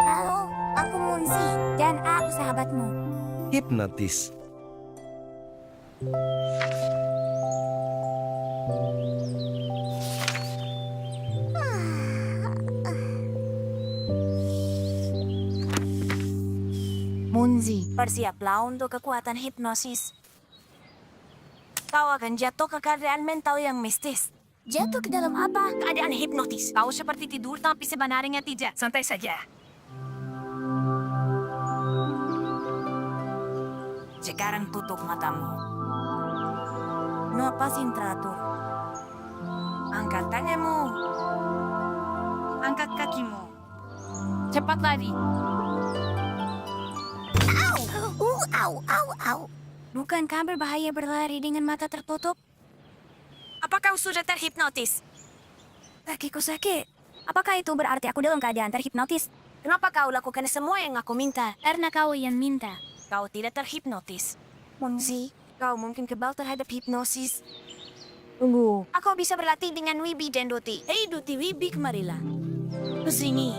Halo, aku Munzi dan aku sahabatmu. Hipnotis. Munzi, bersiaplah untuk kekuatan hipnosis. Kau akan jatuh ke keadaan mental yang mistis. Jatuh ke dalam apa? Keadaan hipnotis. Kau seperti tidur tapi sebenarnya tidak. Santai saja. Sekarang tutup matamu. Napasin teratur. Angkat tanganmu. Angkat kakimu. Cepat lari. Au. Bukankah berbahaya berlari dengan mata tertutup? Apa kau sudah terhipnotis? Kakiku sakit. Apakah itu berarti aku dalam keadaan terhipnotis? Kenapa kau lakukan semua yang aku minta? Karena kau yang minta. Kau tidak terhipnotis. Munzi, kau mungkin kebal terhadap hipnosis. Tunggu. Aku bisa berlatih dengan Wibi dan Doti. Hei Doti, Wibi, kemarilah. Kesini.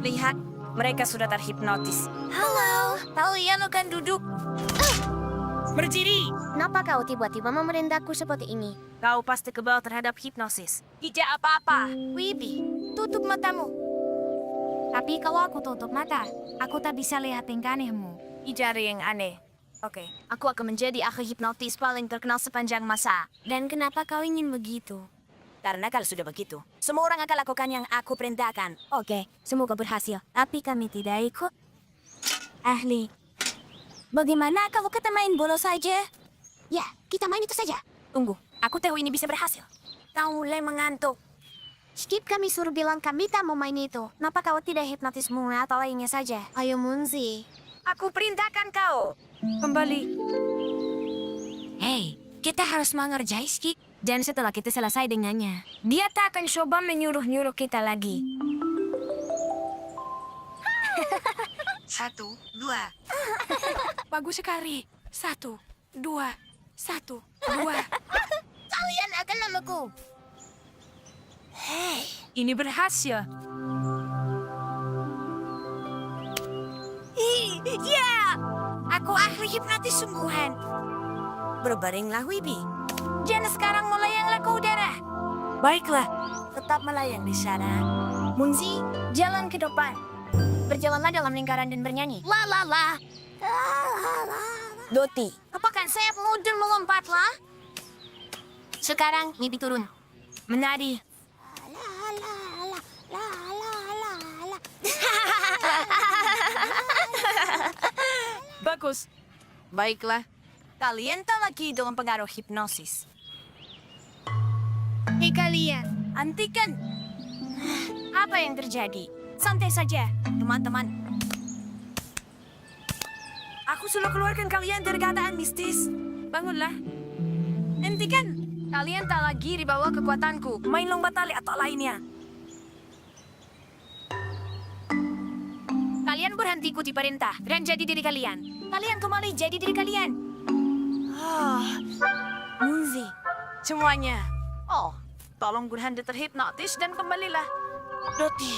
Lihat, mereka sudah terhipnotis. Halo, kalian akan duduk. Berdiri. Kenapa kau tiba-tiba memerintahku seperti ini? Kau pasti kebal terhadap hipnosis. Tidak apa-apa. Wibi, tutup matamu. Tapi kalau aku tutup mata, aku tak bisa lihat tingkah anehmu. Ijari yang aneh. Oke, aku akan menjadi ahli hipnotis paling terkenal sepanjang masa. Dan kenapa kau ingin begitu? Karena kalau sudah begitu, semua orang akan lakukan yang aku perintahkan. Oke, semoga berhasil. Tapi kami tidak ikut. Ahli, bagaimana kalau kita main bola saja? Ya, kita main itu saja. Tunggu, aku tahu ini bisa berhasil. Kau mulai mengantuk. Skip, kami suruh bilang kami tak mau main itu. Kenapa kau tidak hipnotis Muna atau lainnya saja? Ayo Munzi. Aku perintahkan kau. Kembali. Hei, kita harus mengerjai Skip. Dan setelah kita selesai dengannya, dia tak akan coba menyuruh-nyuruh kita lagi. 1, 2. Bagus sekali. 1, 2, 1, 2. Kalian akan namaku. Hei, Ini berhasil. ya, aku ahli hipnotis sungguhan. Berbaringlah Wibi. Jangan sekarang melayanglah ke udara. Baiklah, tetap melayang di sana. Munzi, jalan ke depan. Berjalanlah dalam lingkaran dan bernyanyi. La la la. Doti, apakan sayapmu dan melompatlah? Sekarang Wibi turun. Menari. Bagus. Baiklah. Kalian tak lagi dalam pengaruh hipnosis. Hei kalian. Hentikan. Apa yang terjadi? Santai saja, teman-teman. Aku sudah keluarkan kalian dari keadaan mistis. Bangunlah. Hentikan. Kalian tak lagi di bawah kekuatanku. Main lomba tali atau lainnya. Kalian berhenti ikuti perintah dan jadi diri kalian. Kalian kembali jadi diri kalian. Munzi. Semuanya. Oh, tolong berhenti terhipnotis dan kembalilah. Doti.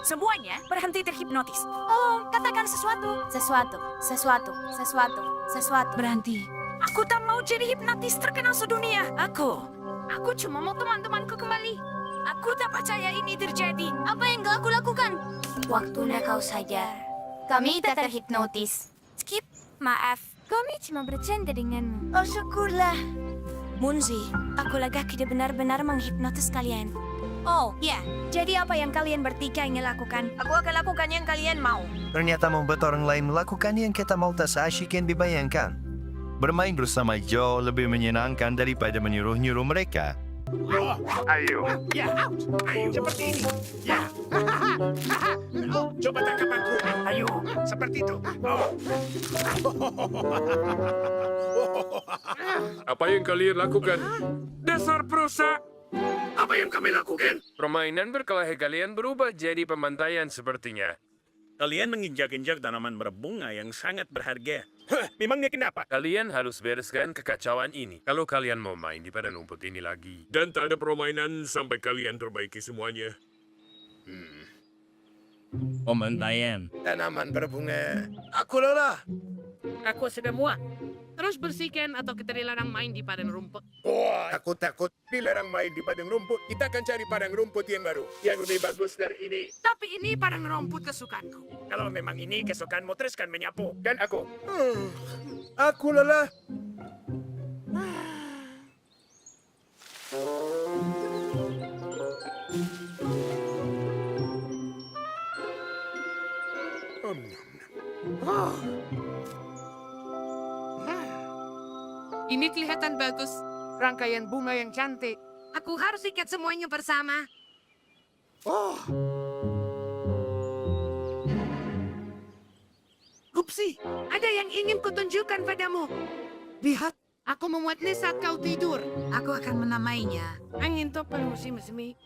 Semuanya berhenti terhipnotis. Oh, katakan sesuatu. Sesuatu. Berhenti. Aku tak mau jadi hipnotis terkenal sedunia. Aku cuma mau teman-temanku kembali. Aku tak percaya ini terjadi. Apa yang gak aku lakukan? Waktunya kau sadar. Kami tak terhipnotis. Skip, maaf. Kami cuma bercanda denganmu. Oh, syukurlah. Munzi, aku lagi tidak benar-benar menghipnotis kalian. Oh, ya. Jadi apa yang kalian bertiga ingin lakukan? Aku akan lakukan yang kalian mau. Ternyata membuat orang lain melakukan yang kita mau tak seasyik yang dibayangkan. Bermain bersama jauh lebih menyenangkan daripada menyuruh-nyuruh mereka. Ayo. Ya, ayo seperti ini. Ya. Oh, coba tangkap aku. Ayo, seperti itu. Oh. Apa yang kalian lakukan? Dasar perusak. Apa yang kami lakukan? Permainan berkelahi kalian berubah jadi pembantaian sepertinya. Kalian menginjak-injak tanaman berbunga yang sangat berharga. Memangnya kenapa? Kalian harus bereskan kekacauan ini. Kalau kalian mau main di padang rumput ini lagi. Dan tak ada permainan sampai kalian perbaiki semuanya. Pembantaian. Tanaman berbunga. Aku lelah. Aku sudah muak. Terus bersihkan atau kita dilarang main di padang rumput. Wah, aku takut dilarang main di padang rumput. Kita akan cari padang rumput yang baru. Yang lebih bagus dari ini. Tapi ini padang rumput kesukaanku. Kalau memang ini kesukaanmu, teruskan menyapu. Dan aku. Aku lelah. Ini kelihatan bagus. Rangkaian bunga yang cantik. Aku harus ikat semuanya bersama. Upsi, ada yang ingin kutunjukkan padamu. Lihat, aku memuatnya saat kau tidur. Aku akan menamainya Angin Topan Musim Semi.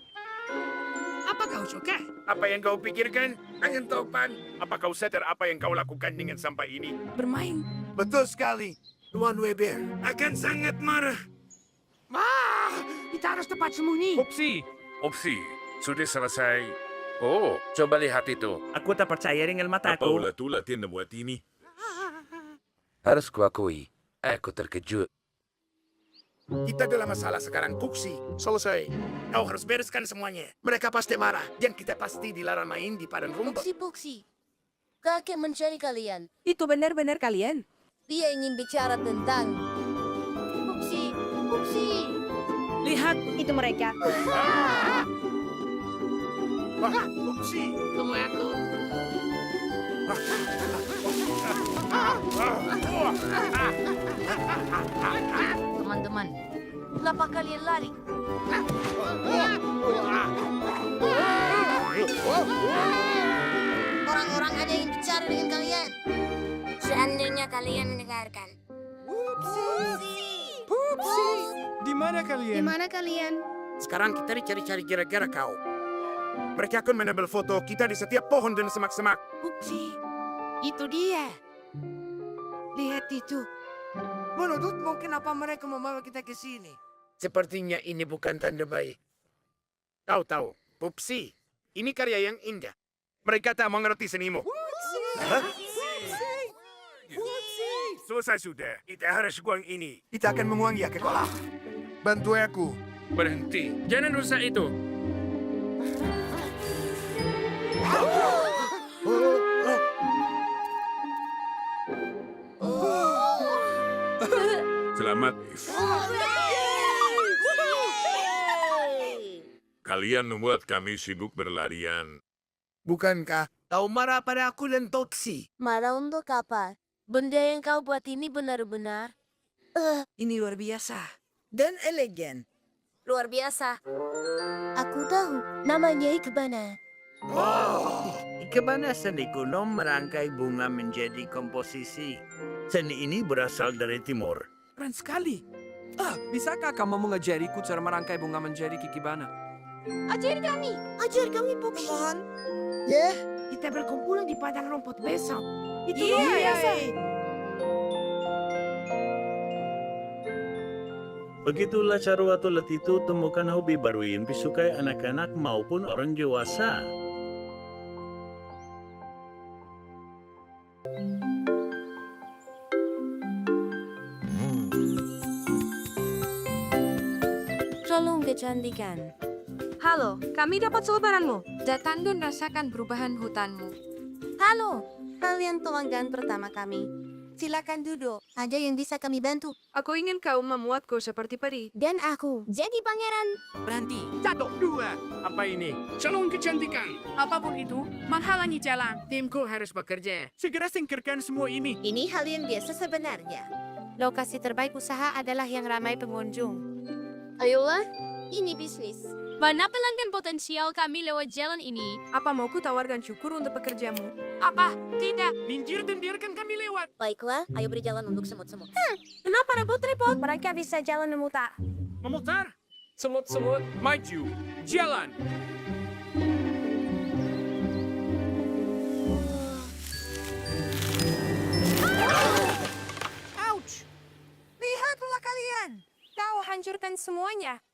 Apa kau suka? Apa yang kau pikirkan? Angin topan. Apa kau sadar apa yang kau lakukan dengan sampah ini? Bermain. Betul sekali. Tuan Weber akan sangat marah. Kita harus tepat sembunyi. Opsi, sudah selesai. Oh, coba lihat itu. Aku tak percaya dengan Apa mataku. ulah tu latihan membuat ini? Harus kuakui, aku terkejut. Kita dalam masalah sekarang, Puksi. Selesai. Kau harus bereskan semuanya. Mereka pasti marah. Dan kita pasti dilarang main di padang rumput. Puksi. Kakek mencari kalian. Itu benar-benar kalian? Dia ingin bicara tentang... Puksi. Lihat, itu mereka. Wah, Puksi. Tunggu aku. Teman-teman, kenapa kalian lari? Orang-orang ada yang bicara dengan kalian. Seandainya kalian mendengarkan. Di mana kalian? Di mana kalian? Sekarang kita dicari-cari gara-gara kau. Mereka akan menambil foto kita di setiap pohon dan semak-semak. Upsi, itu dia. Lihat itu. Menurutmu kenapa mereka membawa kita ke sini? Sepertinya ini bukan tanda baik. Kau tahu, Pupsi, ini karya yang indah. Mereka tak mengerti senimu. Hah? Selesai sudah. Kita harus buang ini. Kita akan menguangnya ke kolam. Bantu aku. Berhenti, jangan rusak itu. Selamat, If. Kalian membuat kami sibuk berlarian. Bukankah kau marah pada aku dan Toksi? Marah untuk apa? Benda yang kau buat ini benar-benar... Ini luar biasa. Dan elegan. luar biasa. Aku tahu, namanya Ikebana. Ikebana seni kuno merangkai bunga menjadi komposisi. Seni ini berasal dari timur. Keren sekali. Bisakah kamu mengajariku cara merangkai bunga menjadi kikibana? Ajar kami, Puksi. Mohon. Kita berkumpul di padang rumput besok. Itu Iya, luar biasa. Begitulah cara waktu itu temukan hobi baru yang disukai anak-anak maupun orang dewasa. Tolong kecantikan. Halo, kami dapat selebaranmu. Datang dan rasakan perubahan hutanmu. Halo, kalian pelanggan pertama kami. Silakan duduk. Ada yang bisa kami bantu. Aku ingin kau memuatku seperti peri. Dan aku jadi pangeran. Berhenti. Jatuh dua. Apa ini? Salon kecantikan. Apapun itu, menghalangi jalan. Timku harus bekerja. Segera singkirkan semua ini. Ini hal yang biasa sebenarnya. Lokasi terbaik usaha adalah yang ramai pengunjung. Ayolah, ini bisnis. Mana pelanggan potensial kami lewat jalan ini? Apa mau ku tawarkan syukur untuk pekerjamu? Apa? Tidak. Minggir dan biarkan kami lewat. Baiklah, ayo beri jalan untuk semut-semut. Kenapa repot-repot? Mereka bisa jalan memutar. Memutar. Semut-semut, maju. Jalan. kalian? Kau hancurkan semuanya.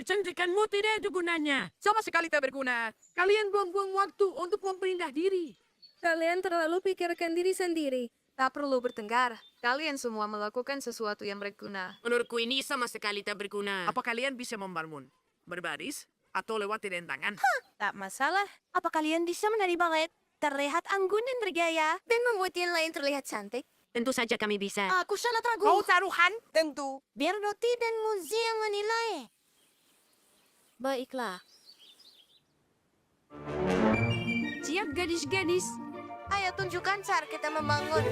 Kecantikanmu tidak ada gunanya. Sama sekali tak berguna. Kalian buang-buang waktu untuk memperindah diri. Kalian terlalu pikirkan diri sendiri. Tak perlu bertengkar. Kalian semua melakukan sesuatu yang berguna. Menurutku ini sama sekali tak berguna. Apa kalian bisa membangun? Berbaris? Atau lewati rintangan? Tak masalah. Apa kalian bisa menari balet? Terlihat anggun dan bergaya. Dan membuat yang lain terlihat cantik. Tentu saja kami bisa. Aku sangat ragu. Kau taruhan? Tentu. Biar Doti dan Muzi yang menilai. Baiklah. Siap gadis-gadis. Ayo tunjukkan cara kita membangun.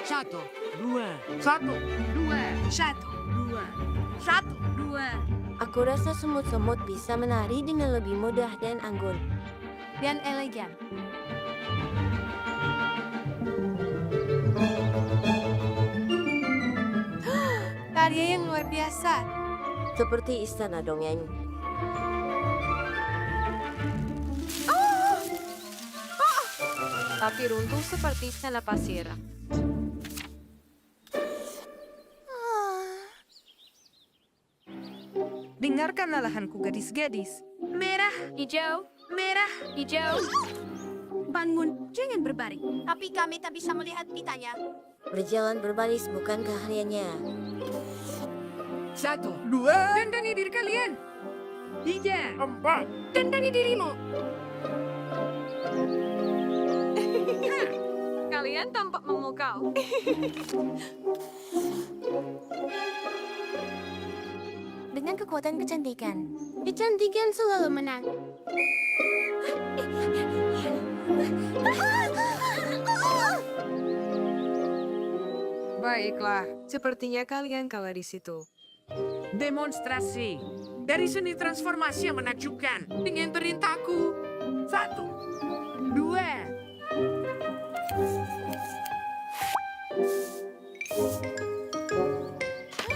Satu, dua, satu, dua, satu, dua, satu, dua. Aku rasa semut-semut bisa menari dengan lebih mudah dan anggun. Dan elegan. Karya yang luar biasa. Seperti istana dongeng. Tapi runtuh seperti istana pasir. Dengarkan lalahanku gadis-gadis. Merah, Hijau, merah. hijau. Bangun, jangan berbaring. Tapi kami tak bisa melihat pitanya. Berjalan berbaris bukan keahliannya. Satu, dua. Dandani diri kalian. Tiga, empat. Dandani dirimu. Kalian tampak memukau. Dengan kekuatan kecantikan. Kecantikan selalu menang. Baiklah, sepertinya kalian kalah di situ. Demonstrasi. Dari seni transformasi yang menakjubkan. Dengan perintahku. Satu, dua.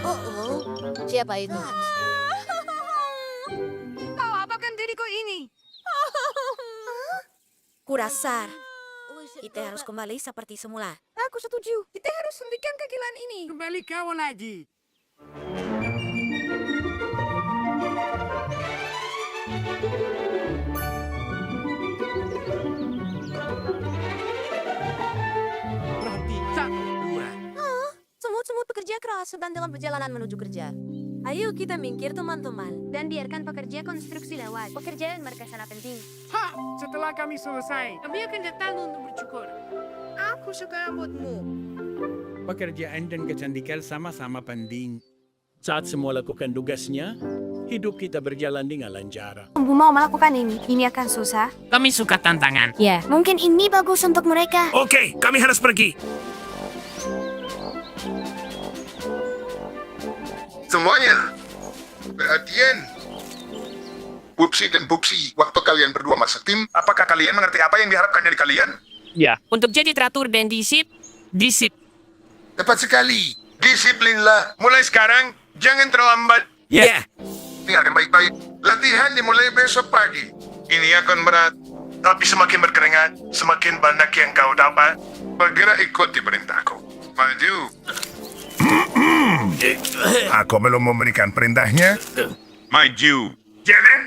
Oh, siapa itu? Kau apakan diriku ini? Kurasar. Kita harus kembali seperti semula. Aku setuju. Kita harus hentikan kegilaan ini. Kembali kau lagi. Berhenti. Satu, dua. Semut-semut bekerja keras sedang dalam perjalanan menuju kerja. Ayo kita minggir teman-teman. Dan biarkan pekerja konstruksi lewat. Pekerjaan mereka sangat penting. Ha! Setelah kami selesai, kami akan datang untuk bercukur. Aku suka rambutmu. Pekerjaan dan kecantikan sama-sama penting. Saat semua lakukan tugasnya, hidup kita berjalan dengan lancar. Ibu mau melakukan ini akan susah. Kami suka tantangan. Ya, mungkin ini bagus untuk mereka. Oke, kami harus pergi. Semuanya, perhatian. Bupsi dan Bupsi, waktu kalian berdua masuk tim, apakah kalian mengerti apa yang diharapkan dari kalian? Untuk jadi teratur dan disip. Tepat sekali. Disiplinlah. Mulai sekarang, jangan terlambat. Ya. Tinggalkan baik-baik. Latihan dimulai besok pagi. Ini akan berat. Tapi semakin berkeringat, semakin banyak yang kau dapat. Segera ikuti perintahku. Maju. Aku belum memberikan perintahnya. Maju. Jalan.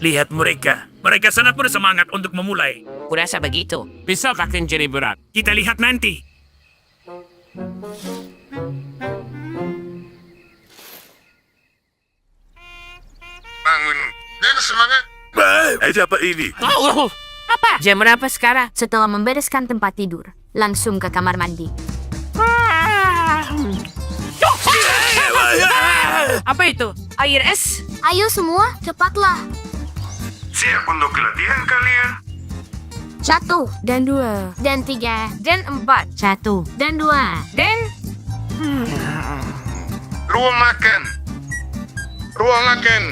Lihat mereka. Mereka sangat bersemangat untuk memulai. Kurasa begitu. Besok akan jadi berat. Kita lihat nanti. Bangun. Dan semangat. Siapa ini? Apa? Jam berapa sekarang? Setelah membereskan tempat tidur, langsung ke kamar mandi. Apa itu? Air es? Ayo semua, cepatlah. Siap untuk latihan kalian. 1 dan 2 dan 3 dan 4. 1 dan 2 dan Ruang makan. Ruang makan.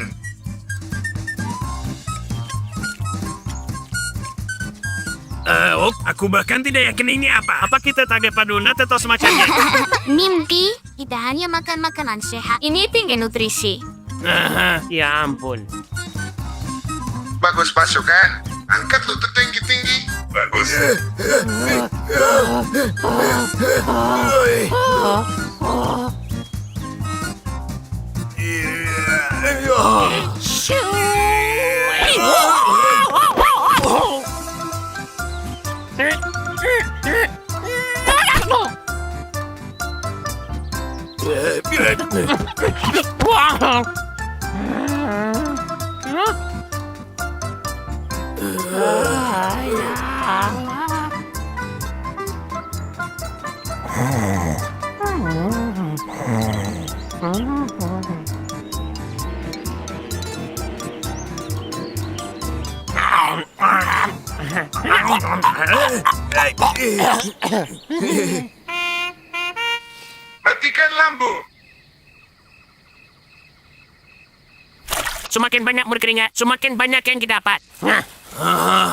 Aku bahkan tidak yakin ini apa. Apa kita tagay padunat atau semacamnya? mimpi. Kita hanya makan makanan sehat. Ini tinggi nutrisi. Ya ampun. Bagus pasukan. Angkat lutut tinggi-tinggi. Bagus. Matikan lampu. Semakin banyak berkeringat, semakin banyak yang didapat.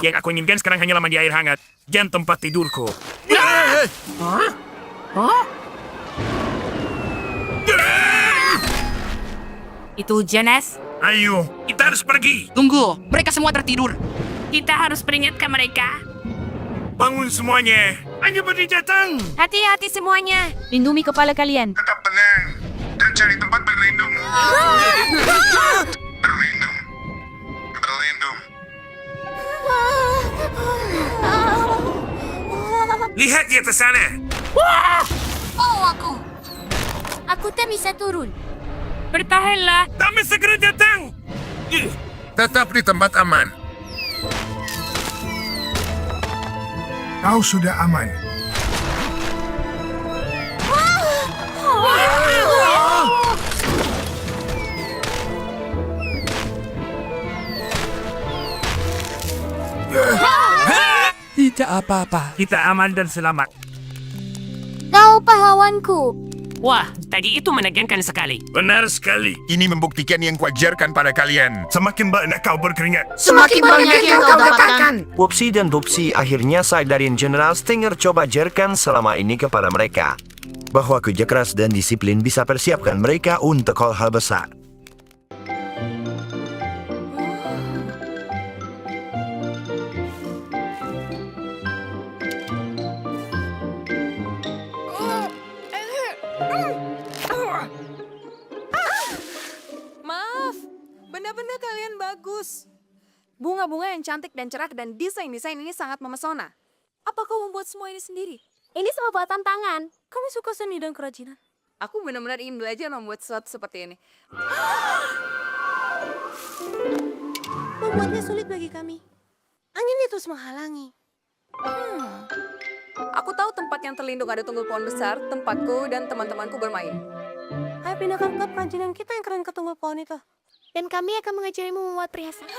Yang aku inginkan sekarang hanyalah mandi air hangat. Dan tempat tidurku. Itu Janes. Ayo, kita harus pergi. Tunggu, mereka semua tertidur. Kita harus peringatkan mereka. Bangun semuanya. Ayo berdiri datang. Hati-hati semuanya. Lindungi kepala kalian. Tetap tenang. Dan cari tempat berlindung. Berlindung. Berlindung. Lihat di atas sana. Oh, Aku tak bisa turun. Bertahanlah. Kami segera datang. Tetap di tempat aman. Kau sudah aman. Tidak apa-apa. Kita aman dan selamat. Kau pahlawanku. Wah, tadi itu menegangkan sekali. Benar sekali. Ini membuktikan yang kuajarkan pada kalian. Semakin banyak kau berkeringat. Semakin banyak yang kau dapatkan. Wupsi dan Bupsi akhirnya sadarian General Stinger coba ajarkan selama ini kepada mereka. Bahwa kerja keras dan disiplin bisa persiapkan mereka untuk hal-hal besar. Maaf, benda-benda kalian bagus. Bunga-bunga yang cantik dan cerah dan desain-desain ini sangat memesona. Apa kau membuat semua ini sendiri? Ini semua buatan tangan. Kami suka seni dan kerajinan. Aku benar-benar ingin belajar membuat sesuatu seperti ini. Membuatnya sulit bagi kami. Angin itu menghalangi. Aku tahu tempat yang terlindung ada tunggul pohon besar, tempatku dan teman-temanku bermain. Ayo pindahkan klub kerajinan kita yang keren ke tunggul pohon itu. Dan kami akan mengajarimu membuat perhiasan.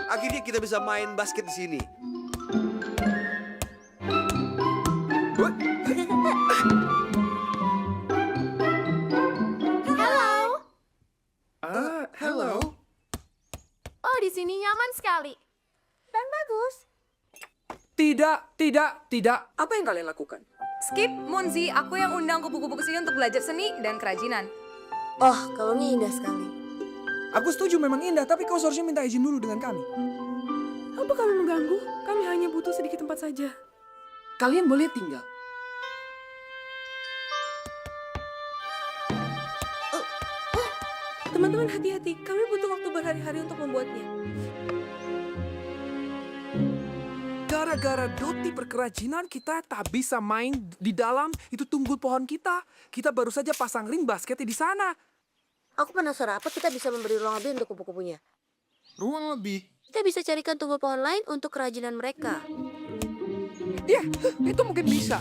Akhirnya kita bisa main basket di sini. Halo. Oh, di sini nyaman sekali. Dan bagus. Tidak. Apa yang kalian lakukan? Skip, Monzi, aku yang undang kupu-kupu ke sini untuk belajar seni dan kerajinan. Oh, kalungnya indah sekali. Aku setuju memang indah, tapi kau seharusnya minta izin dulu dengan kami. Apa kami mengganggu? Kami hanya butuh sedikit tempat saja. Kalian boleh tinggal. Teman-teman hati-hati, kami butuh waktu berhari-hari untuk membuatnya. Gara-gara Doti perkerajinan kita tak bisa main di dalam itu tunggul pohon kita. Kita baru saja pasang ring basketnya di sana. Aku penasaran apa kita bisa memberi ruang lebih untuk kupu-kupunya. Ruang lebih. Kita bisa carikan tunggul pohon lain untuk kerajinan mereka. Ya, itu mungkin bisa.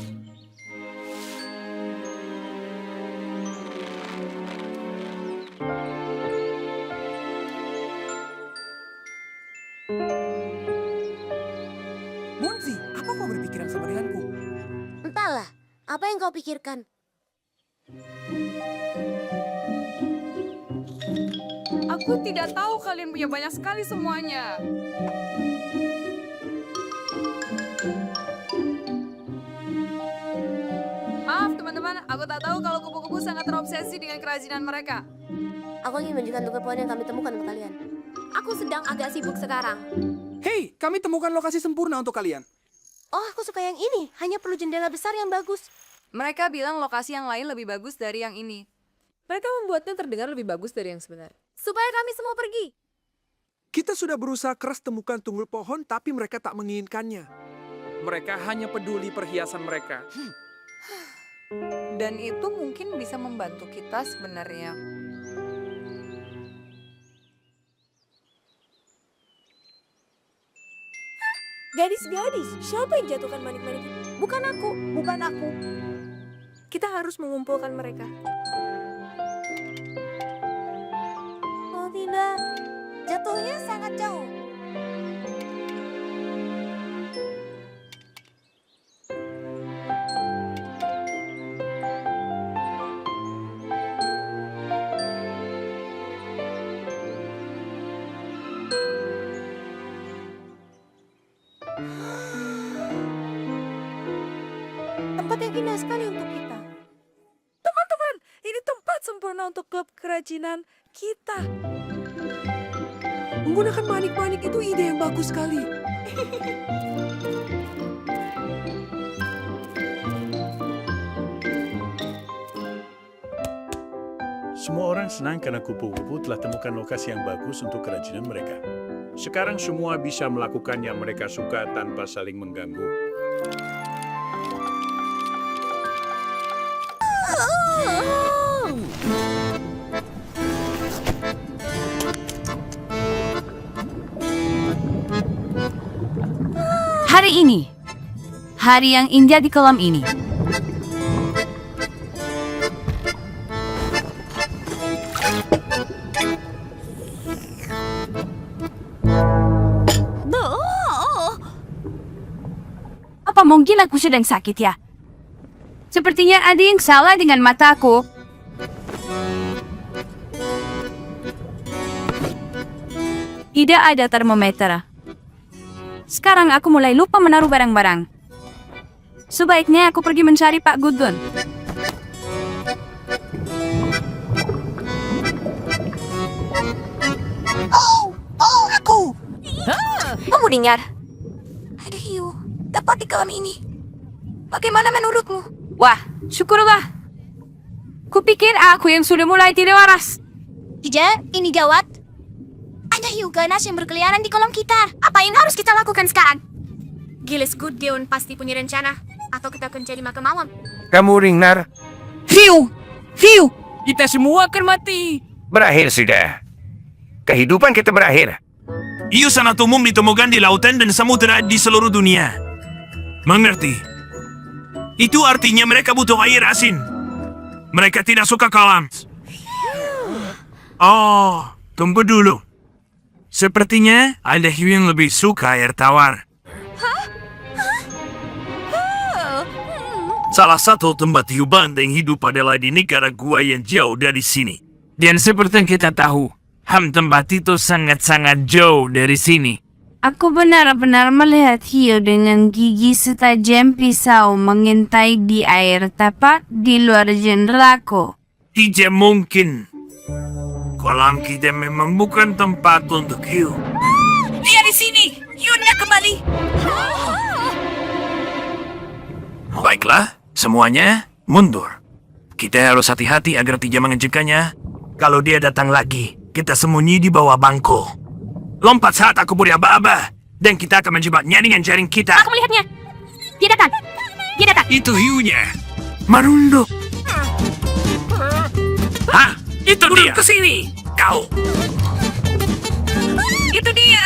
Monzi, apa kau berpikiran sama denganku? Entahlah, apa yang kau pikirkan? Aku Aku tidak tahu kalian punya banyak sekali semuanya. Maaf teman-teman, aku tak tahu kalau kupu-kupu sangat terobsesi dengan kerajinan mereka. Aku ingin menunjukkan tunggal pohon yang kami temukan untuk kalian. Aku sedang agak sibuk sekarang. Hei, kami temukan lokasi sempurna untuk kalian. Oh, aku suka yang ini. Hanya perlu jendela besar yang bagus. Mereka bilang lokasi yang lain lebih bagus dari yang ini. Mereka membuatnya terdengar lebih bagus dari yang sebenarnya. Supaya kami semua pergi. Kita sudah berusaha keras temukan tunggul pohon, tapi mereka tak menginginkannya. Mereka hanya peduli perhiasan mereka. Dan itu mungkin bisa membantu kita sebenarnya. Gadis-gadis, siapa yang jatuhkan manik-manik? Bukan aku, bukan aku. Kita harus mengumpulkan mereka. Oh tidak, jatuhnya sangat jauh. Tempat yang indah sekali untuk kita. Teman-teman, ini tempat sempurna untuk klub kerajinan kita. Menggunakan manik-manik itu ide yang bagus sekali. Semua orang senang karena kupu-kupu telah temukan lokasi yang bagus untuk kerajinan mereka. Sekarang semua bisa melakukan yang mereka suka tanpa saling mengganggu. Hari ini, hari yang indah di kolam ini. Apa mungkin aku sedang sakit ya? Sepertinya ada yang salah dengan mataku. Tidak ada termometer. Sekarang aku mulai lupa menaruh barang-barang. Sebaiknya aku pergi mencari Pak Gudun. Aku! Kamu dengar? Ada hiu. Dapat di kolam ini. Bagaimana menurutmu? Wah, syukurlah. Kupikir aku yang sudah mulai tidak waras. Tidak, ini gawat. Ada hiu ganas yang berkeliaran di kolam kita. Apa yang harus kita lakukan sekarang? Gilles Gudun pasti punya rencana. Atau kita akan jadi makan malam. Kamu Ringnar, Hiu! Hiu! Kita semua akan mati. berakhir sudah. Kehidupan kita berakhir. Hiu sangat umum ditemukan di lautan dan samudera di seluruh dunia. Mengerti? Itu artinya mereka butuh air asin. Mereka tidak suka kolam. Oh, tunggu dulu. Sepertinya ada hiu yang lebih suka air tawar. Salah satu tempat hiu banteng hidup adalah di negara gua yang jauh dari sini. Dan seperti yang kita tahu, tempat itu sangat-sangat jauh dari sini. Aku benar-benar melihat hiu dengan gigi setajam pisau mengintai di air tepat di luar jendelaku. Tidak mungkin. Kolam kita memang bukan tempat untuk hiu. Dia di sini! Hiunya kembali! Baiklah, semuanya mundur. Kita harus hati-hati agar tidak mengejutkannya. Kalau dia datang lagi, kita sembunyi di bawah bangku. Lompat saat aku beri aba-aba, dan kita akan menjebaknya dengan jaring kita. Aku melihatnya! Dia datang! Dia datang! Itu hiunya. Marunduk. Hah? Itu dia. Ke sini. Kau. Itu dia!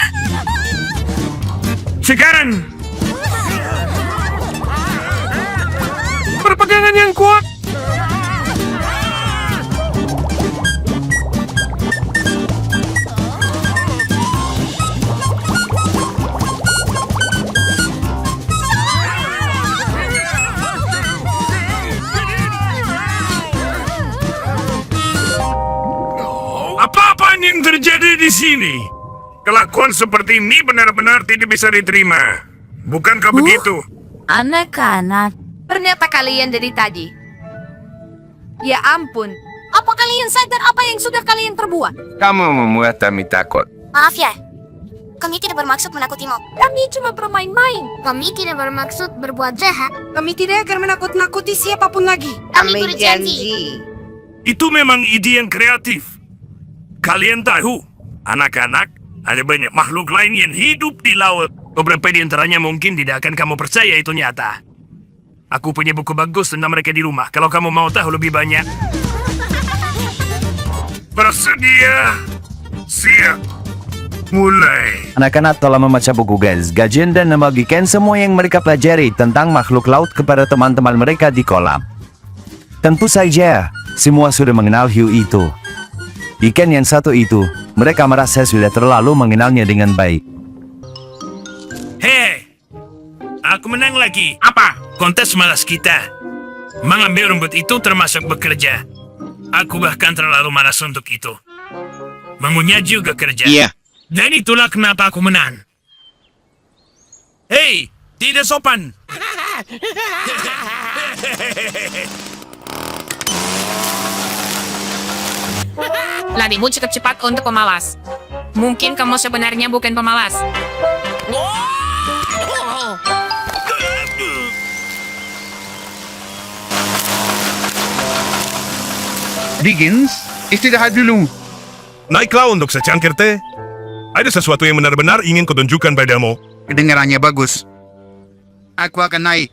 Sekarang. Berpegangan yang kuat. Apa-apaan yang terjadi? di sini. Kelakuan seperti ini benar-benar tidak bisa diterima. Bukankah begitu? Anak-anak, ternyata kalian dari tadi. Ya ampun, apa kalian sadar apa yang sudah kalian perbuat? Kamu membuat kami takut. Maaf ya, kami tidak bermaksud menakutimu. Kami cuma bermain-main. Kami tidak bermaksud berbuat jahat. Kami tidak akan menakut-nakuti siapapun lagi. Kami berjanji. Itu memang ide yang kreatif. Kalian tahu, anak-anak, ada banyak makhluk lain yang hidup di laut. Beberapa di antaranya mungkin tidak akan kamu percaya itu nyata. Aku punya buku bagus tentang mereka di rumah. Kalau kamu mau tahu lebih banyak. Bersedia. Siap. Mulai. Anak-anak telah membaca buku Gajian dan membagikan semua yang mereka pelajari tentang makhluk laut kepada teman-teman mereka di kolam. Tentu saja, semua sudah mengenal hiu itu. Ikan yang satu itu, mereka merasa sudah terlalu mengenalnya dengan baik. Hei, aku menang lagi. Apa? Kontes malas kita. Mengambil rumput itu termasuk bekerja. Aku bahkan terlalu malas untuk itu. Mengunyah juga kerja. Iya. Dan itulah kenapa aku menang. Hei, tidak sopan. Larimu cukup cepat untuk pemalas. Mungkin kamu sebenarnya bukan pemalas. Diggins, istirahat dulu. Naiklah untuk secangkir teh. Ada sesuatu yang benar-benar ingin kutunjukkan padamu. Kedengarannya bagus. Aku akan naik.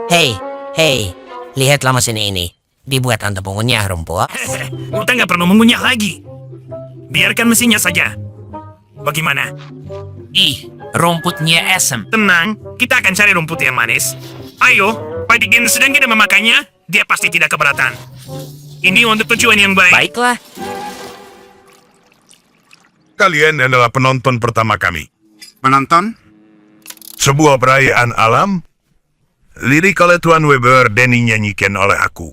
Hei, lihatlah mesin ini. Dibuat untuk mengunyah rumput. Kita nggak perlu mengunyah lagi. Biarkan mesinnya saja. Bagaimana? Rumputnya asam. Tenang, kita akan cari rumput yang manis. Ayo, Pak Diggins sedang tidak memakannya, dia pasti tidak keberatan. Ini untuk tujuan yang baik. Baiklah. Kalian adalah penonton pertama kami. Menonton? Sebuah perayaan alam. Lirik oleh Tuan Weber dan dinyanyikan oleh aku.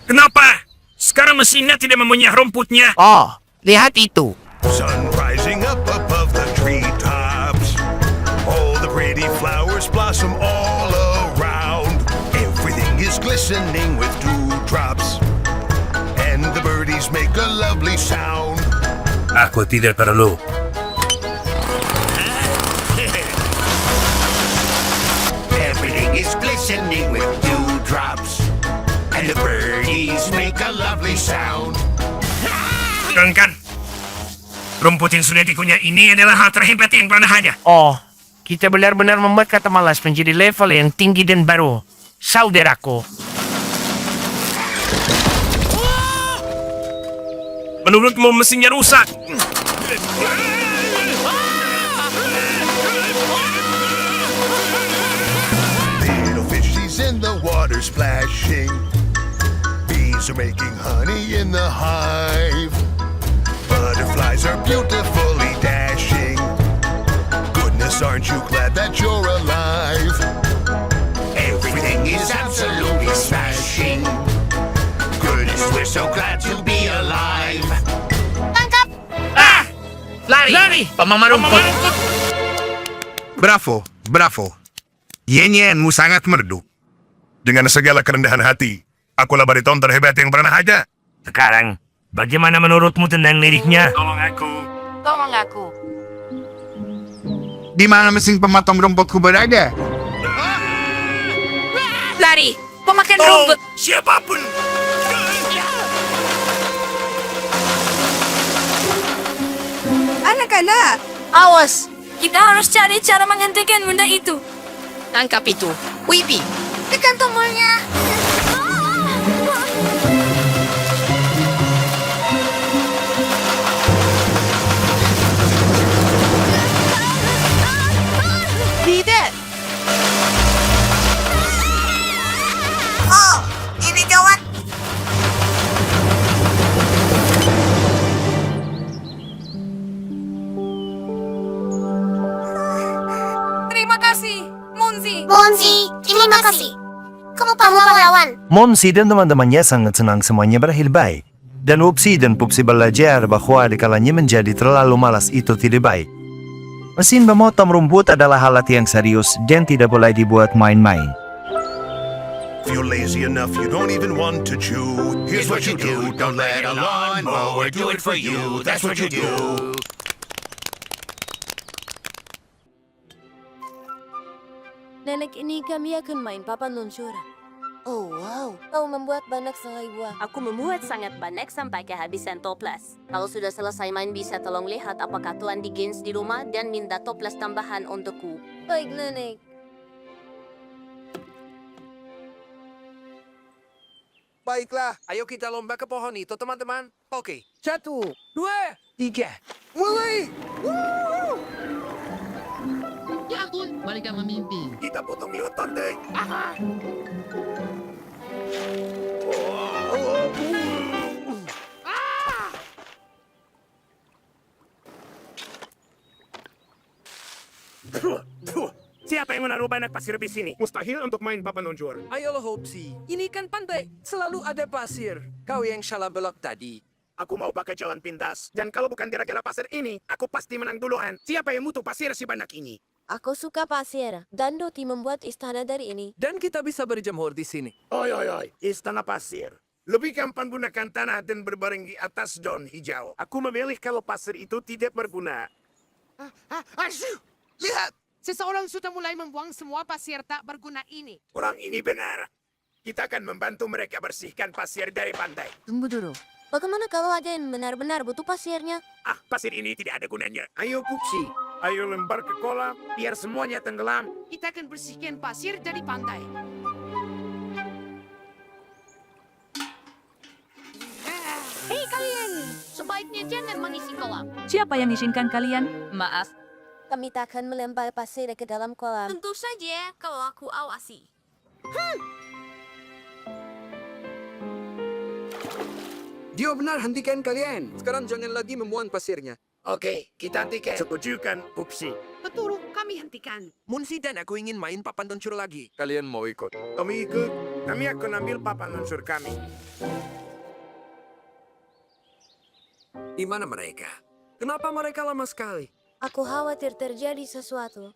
Kenapa? Sekarang mesinnya tidak mengunyah rumputnya. Oh, lihat itu. Sun rising up above the treetops. All the pretty flowers blossom all around. Everything is glistening with dewdrops. And the birdies make a lovely sound. Aku tidak perlu. Everything is glistening with dewdrops. And the birdies make a lovely sound. Kan? Rumput yang sudah dikunyah ini adalah hal terhebat yang pernah ada. Oh, kita benar-benar membuat kata malas menjadi level yang tinggi dan baru. Saudaraku. Menurutmu mesinnya rusak? Little fishies in the water splashing. Bees are making honey in the hive. Butterflies are beautifully dashing. Goodness, aren't you glad that you're alive? Everything is absolutely smashing. Goodness, we're so glad to be alive. Tangkap! Lari! Pemamah rumput. Bravo. Yenyenmu sangat merdu. Dengan segala kerendahan hati, akulah bariton terhebat yang pernah ada. Sekarang, bagaimana menurutmu tentang liriknya? Tolong aku. Di mana mesin pemotong rumputku berada? Lari, pemakan rumput. Siapapun. Anak-anak, Awas, kita harus cari cara menghentikan benda itu. Tangkap itu. Wibi. Tekan tombolnya. Tidak. Oh, ini gawat. terima kasih, Monzi. Monzi, terima kasih. Kamu pahlawan. Monsi dan teman-temannya sangat senang semuanya berakhir baik. Dan Upsi dan Pupsi belajar bahwa dikalanya menjadi terlalu malas itu tidak baik. Mesin memotong rumput adalah alat yang serius dan tidak boleh dibuat main-main. If you're lazy enough, you don't even want to chew. Here's what you do. Don't let a lawnmower do it for you. That's what you do. Nenek ini kami akan main papan luncur. Oh wow, kau membuat banyak sekali buah. Aku membuat sangat banyak sampai kehabisan toples. Kalau sudah selesai main bisa tolong lihat apakah Tuan Diggins di rumah dan minta toples tambahan untukku. Baik, Nenek. Baiklah, ayo kita lomba ke pohon itu, teman-teman. Oke, 1, 2, 3, mulai! Ya ampun, mereka memimpi. Kita potong lewat pantai. Siapa yang menaruh banyak pasir di sini? Mustahil untuk main papan luncur. Ayolah, Hopsi. Ini kan pantai. Selalu ada pasir. Kau yang salah belok tadi. Aku mau pakai jalan pintas. Dan kalau bukan gara-gara pasir ini, aku pasti menang duluan. Siapa yang butuh pasir sebanyak ini? Aku suka pasir, dan Doti membuat istana dari ini. Dan kita bisa berjemur di sini. Oi, istana pasir. Lebih gampang gunakan tanah dan berbaring di atas daun hijau. Aku memilih kalau pasir itu tidak berguna. Lihat, seseorang sudah mulai membuang semua pasir tak berguna ini. Orang ini benar. Kita akan membantu mereka bersihkan pasir dari pantai. Tunggu dulu. Bagaimana kalau ada yang benar-benar butuh pasirnya? Pasir ini tidak ada gunanya. Ayo Pupsi, ayo lempar ke kolam biar semuanya tenggelam. Kita akan bersihkan pasir dari pantai. Hei kalian, sebaiknya jangan mengisi kolam. Siapa yang izinkan kalian? Maaf. Kami takkan melempar pasir ke dalam kolam. Tentu saja kalau aku awasi. Dia benar, hentikan kalian. Sekarang jangan lagi memuan pasirnya. Oke, kita hentikan. Setujukan Pupsi. Betul, kami hentikan. Munsi dan aku ingin main papan luncur lagi. Kalian mau ikut? Kami ikut. Kami akan ambil papan luncur kami. Di mana mereka? Kenapa mereka lama sekali? Aku khawatir terjadi sesuatu.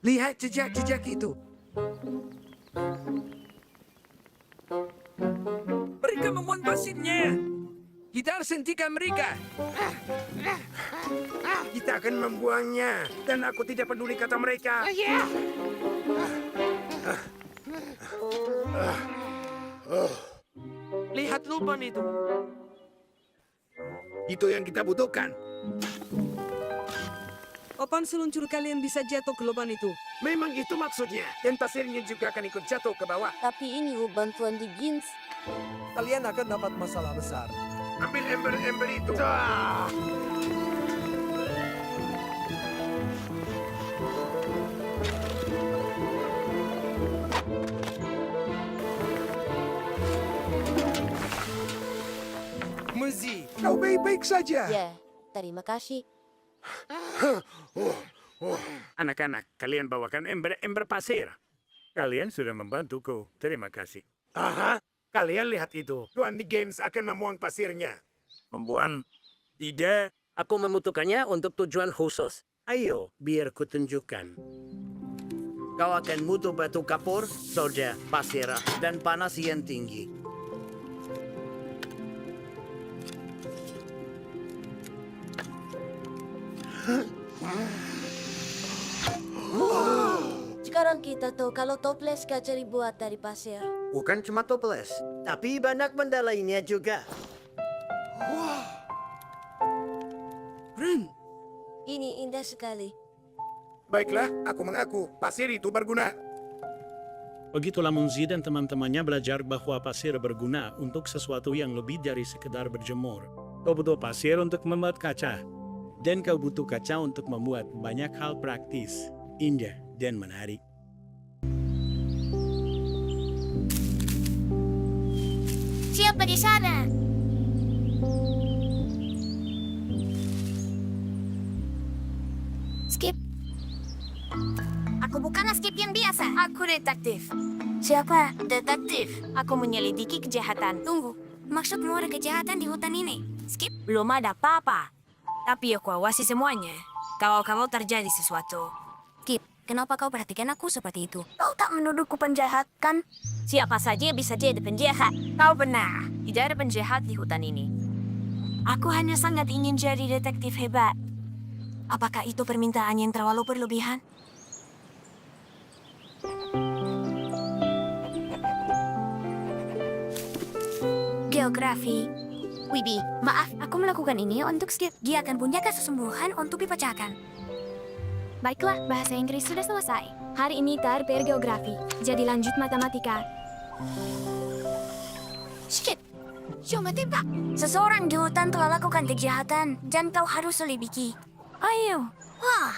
Lihat jejak-jejak itu. Mereka memuan pasirnya. Kita harus hentikan mereka. Kita akan membuangnya. Dan aku tidak peduli kata mereka. Lihat lubang itu. Itu yang kita butuhkan. Papan seluncur kalian bisa jatuh ke lubang itu. Memang itu maksudnya. Dan pasirnya juga akan ikut jatuh ke bawah. Tapi ini bantuan Diggins. Kalian akan dapat masalah besar. Ambil ember-ember itu. Muzi, kau baik-baik saja. Ya, terima kasih. Anak-anak, kalian bawakan ember-ember pasir. Kalian sudah membantuku. Terima kasih. Aha, kalian lihat itu. Tuan Diggins akan memuang pasirnya. Membuang? Tidak. Aku membutuhkannya untuk tujuan khusus. Ayo, biar kutunjukkan. Kau akan butuh batu kapur, soda, pasir, dan panas yang tinggi. Sekarang kita tahu kalau toples kaca dibuat dari pasir. Bukan cuma toples, tapi banyak benda lainnya juga. Ren, Ini indah sekali. Baiklah, aku mengaku. Pasir itu berguna. Begitulah Munzi dan teman-temannya belajar bahwa pasir berguna untuk sesuatu yang lebih dari sekedar berjemur. Kau butuh pasir untuk membuat kaca. Dan kau butuh kaca untuk membuat banyak hal praktis, indah, dan menarik. Siapa di sana? Skip. Aku bukanlah Skip yang biasa. Aku detektif. Siapa? Detektif. Aku menyelidiki kejahatan. Tunggu, maksudmu ada kejahatan di hutan ini? Skip, belum ada apa-apa. Tapi aku awasi semuanya. Kalau kamu terjadi sesuatu. Skip, kenapa kau perhatikan aku seperti itu? Kau tak menuduhku penjahat, kan? Siapa saja bisa jadi penjahat. Kau benar. Tidak ada penjahat di hutan ini. Aku hanya sangat ingin jadi detektif hebat. Apakah itu permintaan yang terlalu berlebihan? Geografi. Wibi, maaf, aku melakukan ini untuk Skip. Dia akan punya kesesungguhan untuk dipecahkan. Baiklah, bahasa Inggris sudah selesai. Hari ini PR geografi, jadi lanjut matematika. Skip, cuma tembak. Seseorang di hutan telah lakukan kejahatan, dan kau harus selidiki. Ayo. Wah.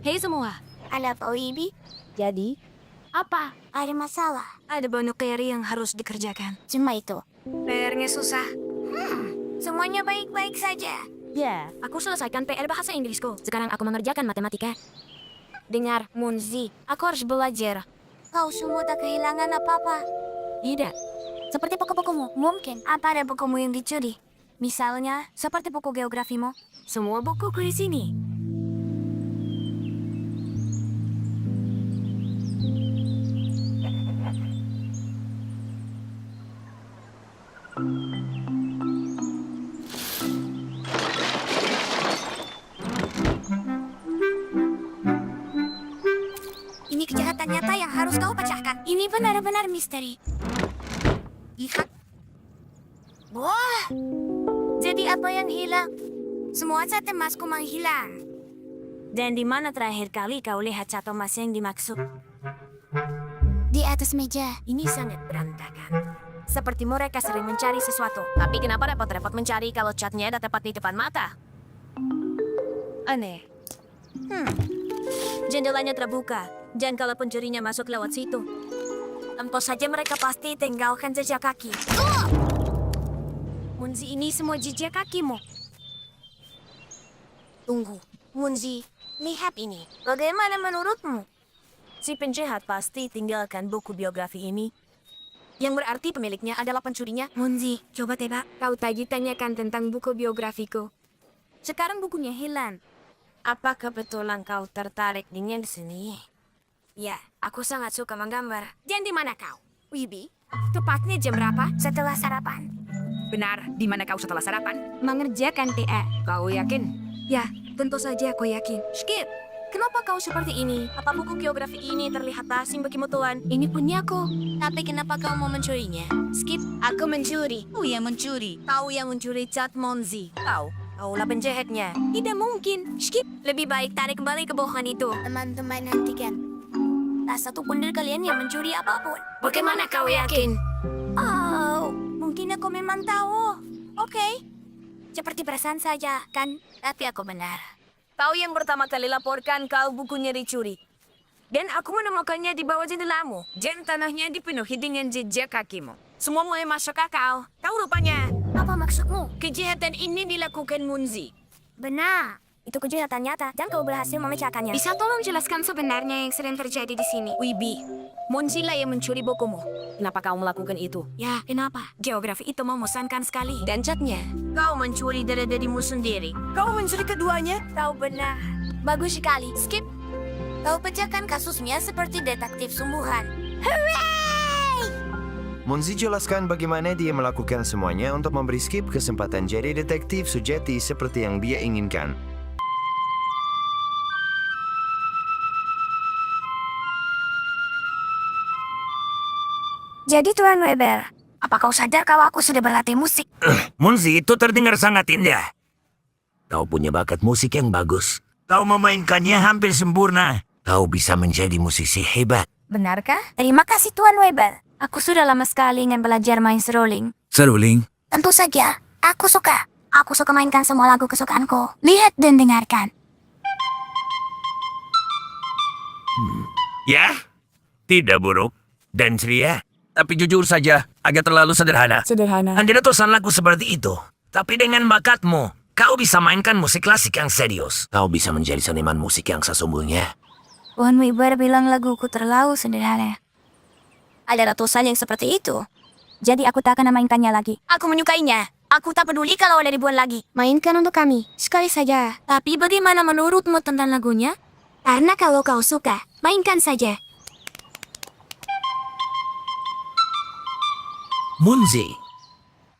Hei semua. Ada apa, Wibi? Jadi? Apa? Ada masalah. Ada banyak PR yang harus dikerjakan. Cuma itu. PR-nya susah. Semuanya baik-baik saja. Ya, aku selesaikan PR bahasa Inggrisku. Sekarang aku mengerjakan matematika. Dengar, Munzi, aku harus belajar. Kau semua tak kehilangan apa-apa? Tidak. Seperti buku-bukumu, mungkin. Apa ada bukumu yang dicuri? Misalnya, seperti buku geografimu. Semua bukuku di sini. Ini kejahatan nyata yang harus kau pecahkan. Ini benar-benar misteri. Lihat. Wah. Jadi apa yang hilang? Semua cat emasku menghilang. Dan di mana terakhir kali kau lihat cat emas yang dimaksud? Di atas meja. Ini sangat berantakan. Seperti mereka sering mencari sesuatu. Tapi kenapa repot-repot mencari kalau catnya ada tepat di depan mata? Aneh. Jendelanya terbuka. Dan kalau pencurinya masuk lewat situ, tentu saja mereka pasti tinggalkan jejak kaki. Munzi, ini semua jejak kakimu. Tunggu, Munzi, lihat ini. Bagaimana menurutmu? Si penjahat pasti tinggalkan buku biografi ini. Yang berarti pemiliknya adalah pencurinya. Munzi, coba tebak. Kau tadi tanyakan tentang buku biografiku. Sekarang bukunya hilang. Apa kebetulan kau tertarik dengan di sini? Ya, aku sangat suka menggambar. Dan di mana kau? Wibi, tepatnya jam berapa? Setelah sarapan. Benar, di mana kau setelah sarapan? Mengerjakan PR. Kau yakin? Ya, tentu saja aku yakin. Skip, kenapa kau seperti ini? Apa buku geografi ini terlihat asing bagimu, Tuan? Ini punyaku. Tapi kenapa kau mau mencurinya? Skip, aku mencuri. Kau yang mencuri. Kau yang mencuri cat Monzi. Kaulah penjahatnya. Tidak mungkin. Skip, lebih baik tarik kembali kebohongan itu. Teman-teman, hentikan. Tak satu pun dari kalian yang mencuri apapun. Bagaimana kau yakin? Oh, mungkin aku memang tahu. Oke. Seperti perasaan saja, kan? Tapi aku benar. Kau yang pertama kali laporkan kau bukunya dicuri. Dan aku menemukannya di bawah jendelamu. Dan tanahnya dipenuhi dengan jejak kakimu. Semua mulai masuk akal. Tahu rupanya. Apa maksudmu? Kejahatan ini dilakukan Munzi. Benar. Itu kejahatan nyata, dan kau berhasil memecahkannya. Bisa tolong jelaskan sebenarnya yang sedang terjadi di sini? Wibi, Munzi lah yang mencuri bukumu. Kenapa kau melakukan itu? Ya, kenapa? Geografi itu membosankan sekali. Dan catnya, kau mencuri dari dirimu sendiri. Kau mencuri keduanya? Kau benar. Bagus sekali. Skip. Kau pecahkan kasusnya seperti detektif sungguhan. Hooray! Munzi jelaskan bagaimana dia melakukan semuanya untuk memberi Skip kesempatan jadi detektif sejati seperti yang dia inginkan. Jadi Tuan Weber, apa kau sadar kalau aku sudah berlatih musik? Munzi, itu terdengar sangat indah. Kau punya bakat musik yang bagus. Kau memainkannya hampir sempurna. Kau bisa menjadi musisi hebat. Benarkah? Terima kasih Tuan Weber. Aku sudah lama sekali ingin belajar main seruling. Seruling? Tentu saja, aku suka. Aku suka mainkan semua lagu kesukaanku. Lihat dan dengarkan. Ya? Tidak buruk. Dan ceria. Tapi jujur saja, agak terlalu sederhana. Sederhana. Anda ratusan lagu seperti itu. Tapi dengan bakatmu, Kau bisa mainkan musik klasik yang serius. Kau bisa menjadi seniman musik yang sesungguhnya. Tuan Weber bilang laguku terlalu sederhana. Ada ratusan yang seperti itu. Jadi aku tak akan memainkannya lagi. Aku menyukainya. Aku tak peduli kalau ada ribuan lagi. Mainkan untuk kami, sekali saja. Tapi bagaimana menurutmu tentang lagunya? Karena kalau kau suka, mainkan saja. Munzi,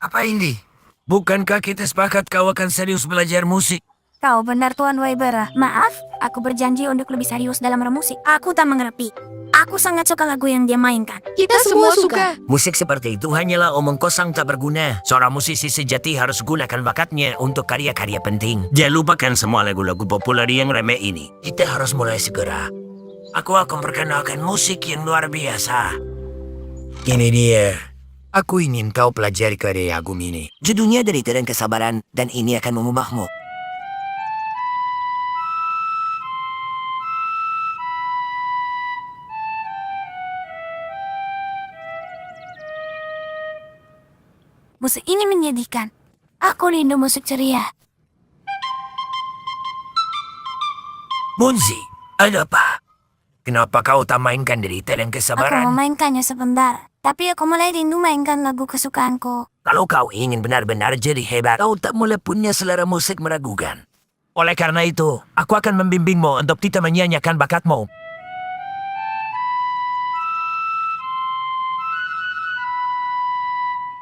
apa ini? Bukankah kita sepakat kau akan serius belajar musik? Kau benar Tuan Weber. Maaf, aku berjanji untuk lebih serius dalam bermusik. Aku tak mengerti. Aku sangat suka lagu yang dia mainkan. Kita semua suka. Musik seperti itu hanyalah omong kosong tak berguna. Seorang musisi sejati harus gunakan bakatnya untuk karya-karya penting. Jangan lupakan semua lagu-lagu populer yang remeh ini. Kita harus mulai segera. Aku akan perkenalkan musik yang luar biasa. Ini dia. Aku ingin kau pelajari karya agung ini. Judulnya Derita dan Kesabaran, dan ini akan mengubahmu. Musik ini menyedihkan. Aku rindu musik ceria. Munzi, ada apa? Kenapa kau tak mainkan Derita dan Aku Kesabaran? memainkannya sebentar. Tapi aku mulai rindu mainkan lagu kesukaanku. Kalau kau ingin benar-benar jadi hebat, kau tak boleh punya selera musik meragukan. Oleh karena itu, aku akan membimbingmu untuk tidak menyanyikan bakatmu.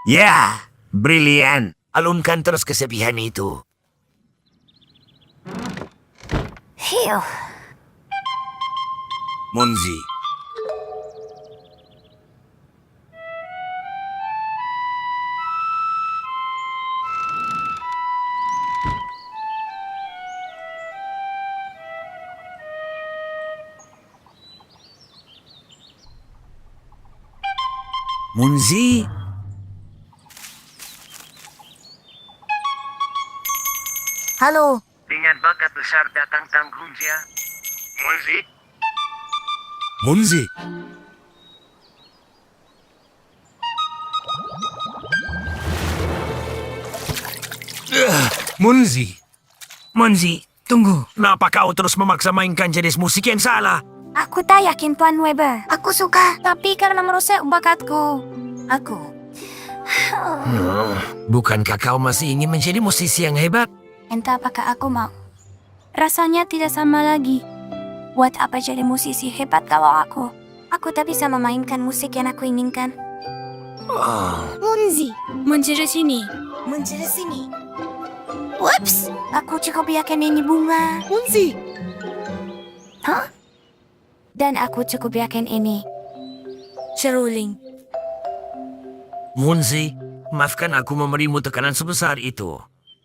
Ya, brilian. Alunkan terus kesepihan itu. Hiu. Munzi. Munzi. Halo. Dengan bakat besar datang tanggungjawab. Munzi. Munzi. Munzi. Munzi, tunggu. Kenapa kau terus memaksa mainkan jenis musik yang salah? Aku tak yakin Tuan Weber. Aku suka, tapi karena merusak bakatku. Bukankah kau masih ingin menjadi musisi yang hebat? Entah apakah aku mau. Rasanya tidak sama lagi. Buat apa jadi musisi hebat kalau aku tak bisa memainkan musik yang aku inginkan. Munzi. Mencari sini. Whoops. Aku cukup yakin ini bunga. Munzi, Hah? Dan aku cukup yakin ini seruling. Munzi, maafkan aku memberimu tekanan sebesar itu.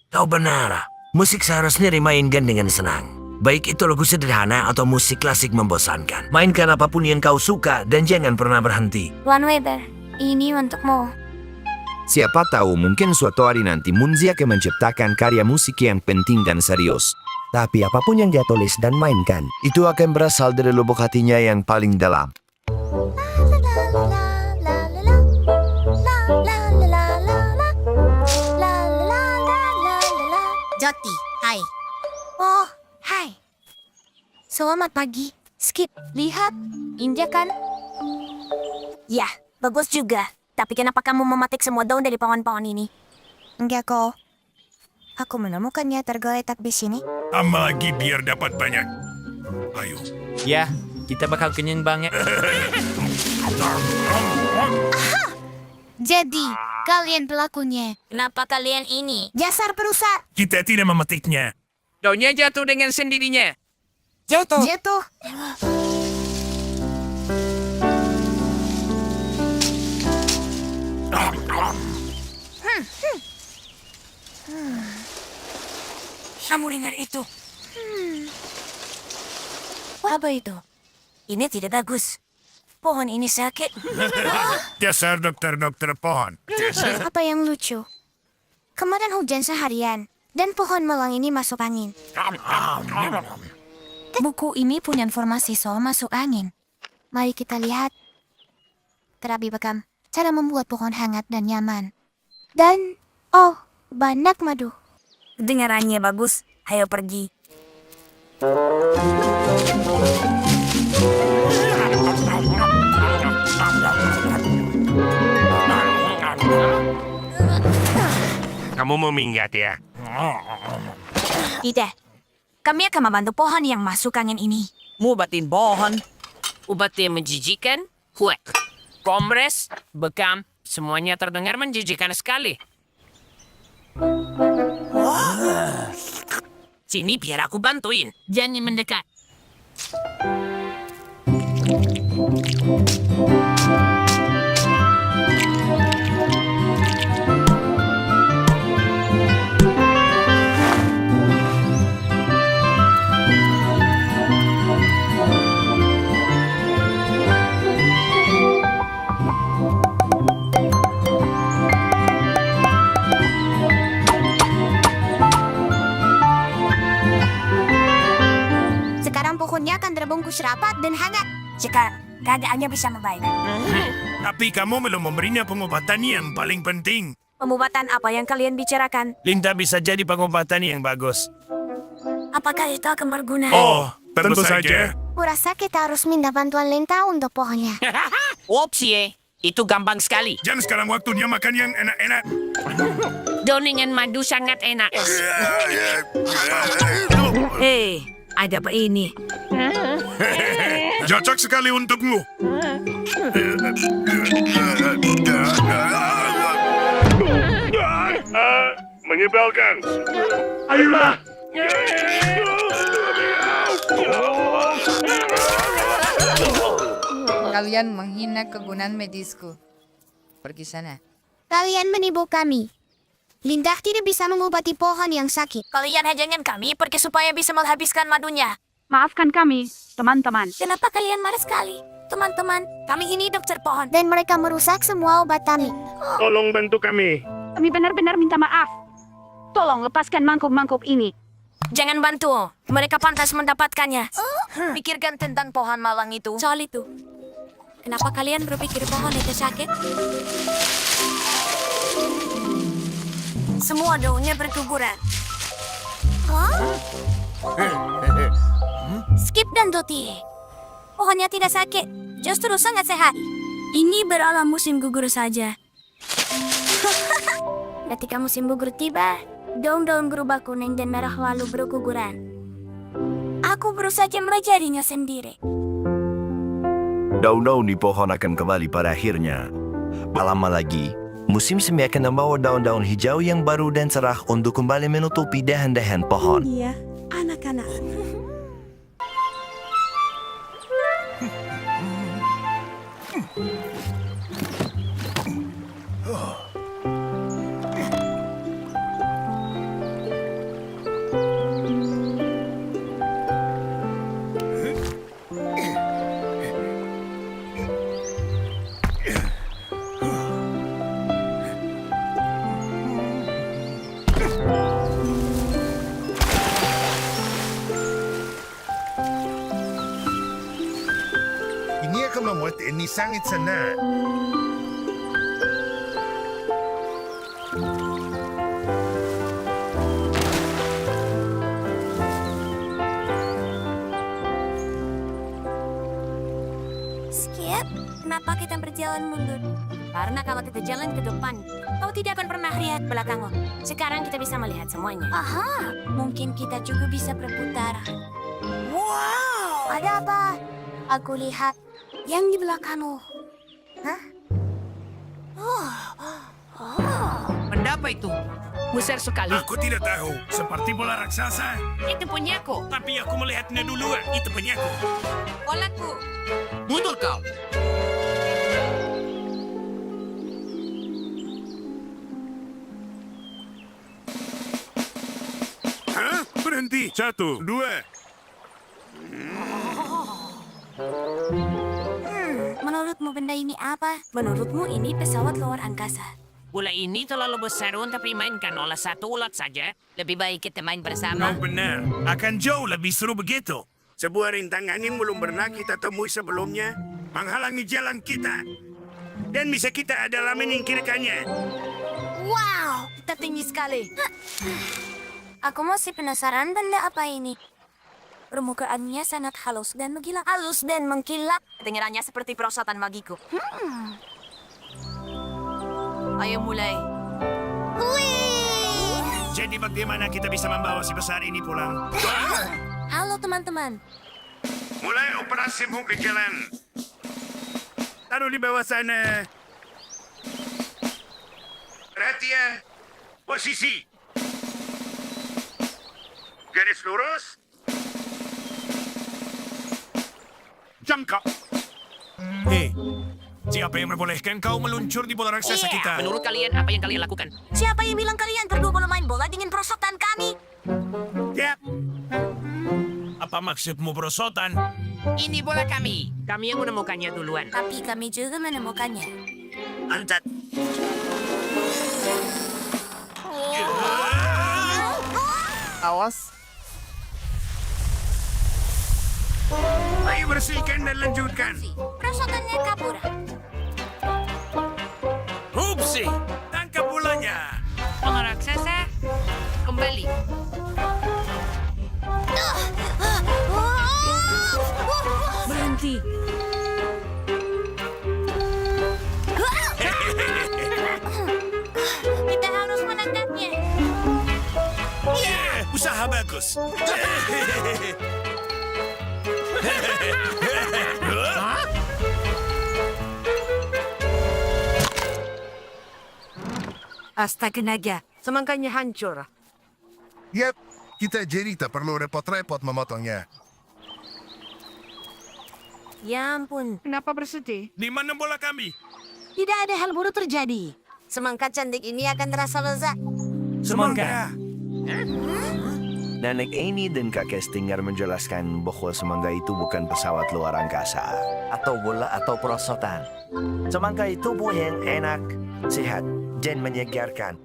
Kau benar. Musik seharusnya dimainkan dengan senang. Baik itu lagu sederhana atau musik klasik membosankan. Mainkan apapun yang kau suka dan jangan pernah berhenti. Tuan Weber, ini untukmu. Siapa tahu mungkin suatu hari nanti Munzi akan menciptakan karya musik yang penting dan serius. Tapi apapun yang dia tulis dan mainkan, itu akan berasal dari lubuk hatinya yang paling dalam. Joti, hai. Oh, hai. Selamat pagi. Skip, lihat. Indah kan? Ya, bagus juga. Tapi kenapa kamu mematik semua daun dari pohon-pohon ini? Enggak kok. Aku menemukannya tergeletak di sini. Tambah lagi biar dapat banyak. Ayo. Ya, kita bakal kenyang banget. Jadi, kalian pelakunya. Kenapa kalian ini? Dasar perusak. Kita tidak memetiknya. Daunnya jatuh dengan sendirinya. Jatuh. Kamu dengar itu? Apa itu? Ini tidak bagus. Pohon ini sakit. Dasar dokter-dokter pohon. Apa yang lucu? Kemarin hujan seharian, dan pohon melang ini masuk angin. Buku ini punya informasi soal masuk angin. Mari kita lihat. Terapi bekam, cara membuat pohon hangat dan nyaman. Dan, oh, banyak madu. Dengarannya bagus. Ayo pergi. Kamu mau minggat ya? Tidak. Kami akan membantu pohon yang masuk angin ini. Mubatin pohon. Ubat yang menjijikan? Huek. Kompres, bekam, semuanya terdengar menjijikan sekali. Sini biar aku bantuin. Jangan mendekat. Sekarang pohonnya akan terbungkus rapat dan hangat. Sekarang, keadaannya bisa membaik. Tapi kamu belum memberinya pengobatan yang paling penting. Pengobatan apa yang kalian bicarakan? Linda bisa jadi pengobatan yang bagus. Apakah itu akan berguna? Oh, tentu saja. Kurasa kita harus minta bantuan Linda untuk pohonnya. Opsi, itu gampang sekali. Jangan sekarang waktunya makan yang enak-enak. Doningan madu sangat enak. Hei, ada apa ini? Cocok sekali untukmu. Menyebalkan. Ayolah. Kalian menghina kegunaan medisku. Pergi sana. Kalian menipu kami. Linda tidak bisa mengobati pohon yang sakit. Kalian hajangan kami pergi supaya bisa menghabiskan madunya. Maafkan kami, teman-teman. Kenapa kalian marah sekali? Teman-teman, kami ini dokter pohon. Dan mereka merusak semua obat kami. Tolong bantu kami. Kami benar-benar minta maaf. Tolong lepaskan mangkuk-mangkuk ini. Jangan bantu. Mereka pantas mendapatkannya. Pikirkan tentang pohon malang itu. Soal itu. Kenapa kalian berpikir pohon itu sakit? Semua daunnya berguguran. Skip dan Doti. Pohonnya tidak sakit. Justru sangat sehat. Ini beralam musim gugur saja. Ketika musim gugur tiba, daun-daun berubah kuning dan merah lalu berguguran. Aku baru saja melajarinya sendiri. Daun-daun di pohon akan kembali pada akhirnya. Lama lagi, musim semi akan membawa daun-daun hijau yang baru dan cerah untuk kembali menutupi dahan-dahan pohon. Iya, anak-anak. Ini akan membuat ini sangat senang. Skip, kenapa kita berjalan mundur? Karena kalau kita jalan ke depan, kau tidak akan pernah lihat belakangmu. Sekarang kita bisa melihat semuanya. Aha, mungkin kita juga bisa berputar. Wow, ada apa? Aku lihat yang di belakangmu. Hah? Benda apa itu? Besar sekali. Aku tidak tahu. Seperti bola raksasa. Itu punyaku. Tapi aku melihatnya duluan. Itu punyaku. Bolaku. Mundur kau. Hah? Berhenti. 1, 2. Menurutmu benda ini apa? Menurutmu ini pesawat luar angkasa. Bola ini terlalu besar untuk dimainkan oleh satu ulat saja. Lebih baik kita main bersama. Kau benar. Akan jauh lebih seru begitu. Sebuah rintangan yang belum pernah kita temui sebelumnya menghalangi jalan kita. Dan bisa kita adalah menyingkirkannya. Wow, kita tinggi sekali. Aku masih penasaran benda apa ini. Permukaannya sangat halus dan mengkilap. Halus dan mengkilap. Kedengarannya seperti perosotan magiku. Ayo mulai. Jadi bagaimana kita bisa membawa si besar ini pulang? Halo teman-teman. Mulai operasimu ke jalan. Taruh di bawah sana. Perhatian. Posisi. Garis lurus. Jangka. Hei, siapa yang membolehkan kau meluncur di bola raksasa kita? Menurut kalian, apa yang kalian lakukan? Siapa yang bilang kalian berdua boleh main bola dengan perosotan kami? Ya. Apa maksudmu perosotan? Ini bola kami. Kami yang menemukannya duluan. Tapi kami juga menemukannya. Antat. Awas. Ayo bersihkan dan lanjutkan. Perosotannya kabur. Hupsi, tangkap bolanya. Bola raksasa, kembali. Berhenti. Kita harus menangkapnya. Usaha bagus. Astaga naga, semangkanya hancur. Yep, kita jadi tak perlu repot-repot memotongnya. Ya ampun. Kenapa bersedih? Di mana bola kami? Tidak ada hal buruk terjadi. Semangka cantik ini akan terasa lezat. Semangka. Nenek Amy dan kakek Stinger menjelaskan bahwa semangka itu bukan pesawat luar angkasa. Atau bola atau perosotan. Semangka itu buah yang enak, sehat, dan menyegarkan.